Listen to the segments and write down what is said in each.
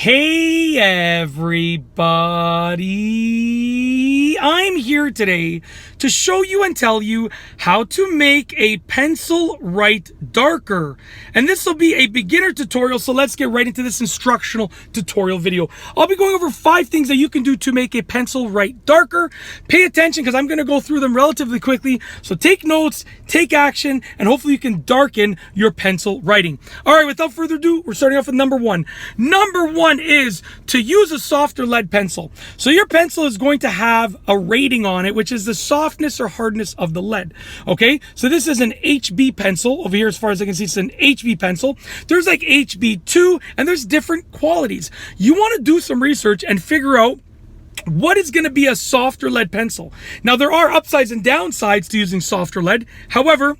Hey everybody, I'm here today to show you and tell you how to make a pencil write darker. And this will be a beginner tutorial, so let's get right into this instructional tutorial video. I'll be going over 5 things that you can do to make a pencil write darker. Pay attention because I'm going to go through them relatively quickly, so take notes, take action, and hopefully you can darken your pencil writing. All right, without further ado, we're starting off with number 1. Number 1 is to use a softer lead pencil. So your pencil is going to have a rating on it, which is the softness or hardness of the lead. Okay, so this is an HB pencil. Over here, as far as I can see, it's an HB pencil. There's like HB2, and there's different qualities. You want to do some research and figure out what is going to be a softer lead pencil. Now, there are upsides and downsides to using softer lead. However,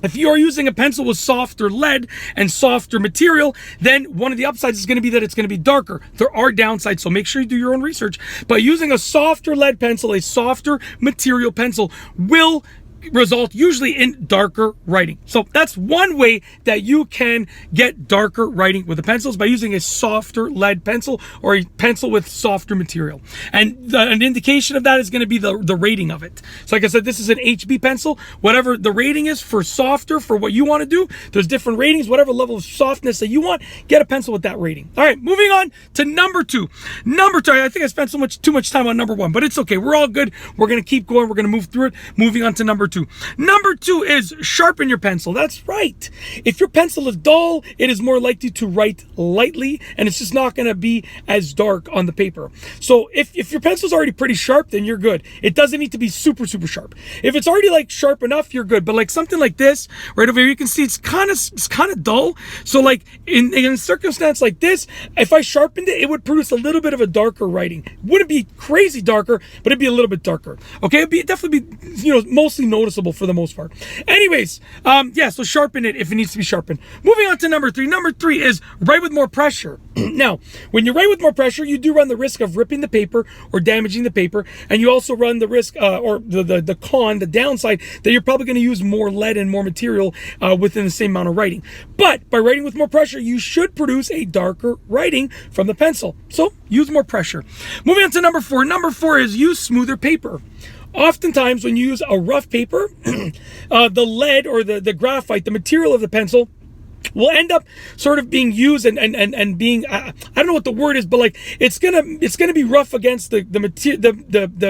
if you are using a pencil with softer lead and softer material, then one of the upsides is going to be that it's going to be darker. There are downsides, so make sure you do your own research. But using a softer lead pencil, a softer material pencil, will result usually in darker writing. So that's one way that you can get darker writing with the pencils, by using a softer lead pencil or a pencil with softer material. And an indication of that is going to be the rating of it. So like I said, this is an HB pencil. Whatever the rating is for softer, for what you want to do, there's different ratings. Whatever level of softness that you want, get a pencil with that rating. All right, moving on to number 2. Number 2, I think I spent too much time on number 1, but it's okay. We're all good. We're going to keep going. We're going to move through it. Moving on to number 2. Number 2 is sharpen your pencil. That's right. If your pencil is dull, it is more likely to write lightly, and it's just not going to be as dark on the paper. So if your pencil's already pretty sharp, then you're good. It doesn't need to be super sharp. If it's already like sharp enough, you're good. But like something like this right over here, you can see it's kind of dull. So like in a circumstance like this, if I sharpened it, it would produce a little bit of a darker writing. It wouldn't be crazy darker, but it'd be a little bit darker. Okay, it'd definitely be mostly noticeable for the most part. Anyways, yeah, so sharpen it if it needs to be sharpened. Moving on to number 3. Number 3 is write with more pressure. Now, when you write with more pressure, you do run the risk of ripping the paper or damaging the paper, and you also run the risk, or the downside, that you're probably going to use more lead and more material within the same amount of writing. But by writing with more pressure, you should produce a darker writing from the pencil. So use more pressure. Moving on to number 4. Number 4 is use smoother paper. Oftentimes, when you use a rough paper, the lead or the graphite, the material of the pencil, will end up sort of being used and being, I don't know what the word is, but like it's gonna be rough against the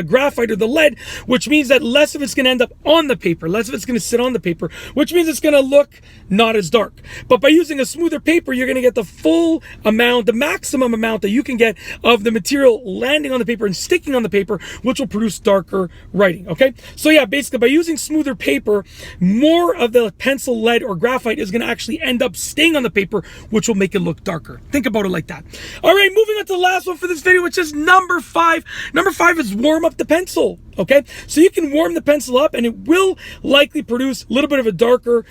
graphite or the lead, which means that less of it's gonna end up on the paper, less of it's gonna sit on the paper, which means it's gonna look not as dark. But by using a smoother paper, you're gonna get the full amount, the maximum amount that you can get of the material landing on the paper and sticking on the paper, which will produce darker writing. Okay, so yeah, basically by using smoother paper, more of the pencil lead or graphite is gonna actually end up staying on the paper, which will make it look darker. Think about it like that. All right, moving on to the last one for this video, which is number 5. Number 5 is warm up the pencil. Okay, so you can warm the pencil up and it will likely produce a little bit of a darker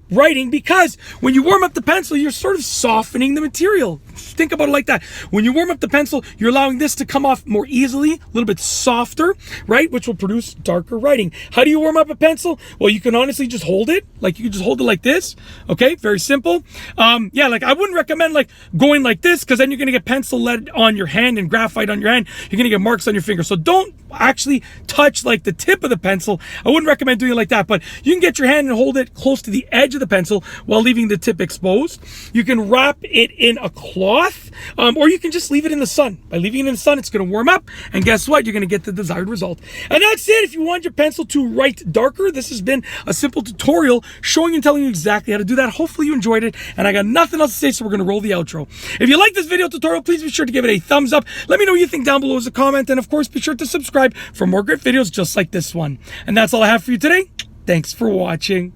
writing, because when you warm up the pencil, you're sort of softening the material. Think about it like that. When you warm up the pencil, you're allowing this to come off more easily, a little bit softer, right? Which will produce darker writing. How do you warm up a pencil? Well, you can honestly just hold it. Like you can just hold it like this. Okay, very simple. Yeah, like I wouldn't recommend like going like this, because then you're gonna get pencil lead on your hand and graphite on your hand. You're gonna get marks on your finger. So don't actually touch like the tip of the pencil. I wouldn't recommend doing it like that, but you can get your hand and hold it close to the edge of the pencil while leaving the tip exposed. You can wrap it in a cloth, or you can just leave it in the sun. By leaving it in the sun, it's going to warm up, and guess what? You're going to get the desired result. And that's it. If you want your pencil to write darker, this has been a simple tutorial showing and telling you exactly how to do that. Hopefully you enjoyed it, and I got nothing else to say, so we're going to roll the outro. If you like this video tutorial, please be sure to give it a thumbs up. Let me know what you think down below as a comment, and of course, be sure to subscribe for more great videos just like this one. And that's all I have for you today. Thanks for watching.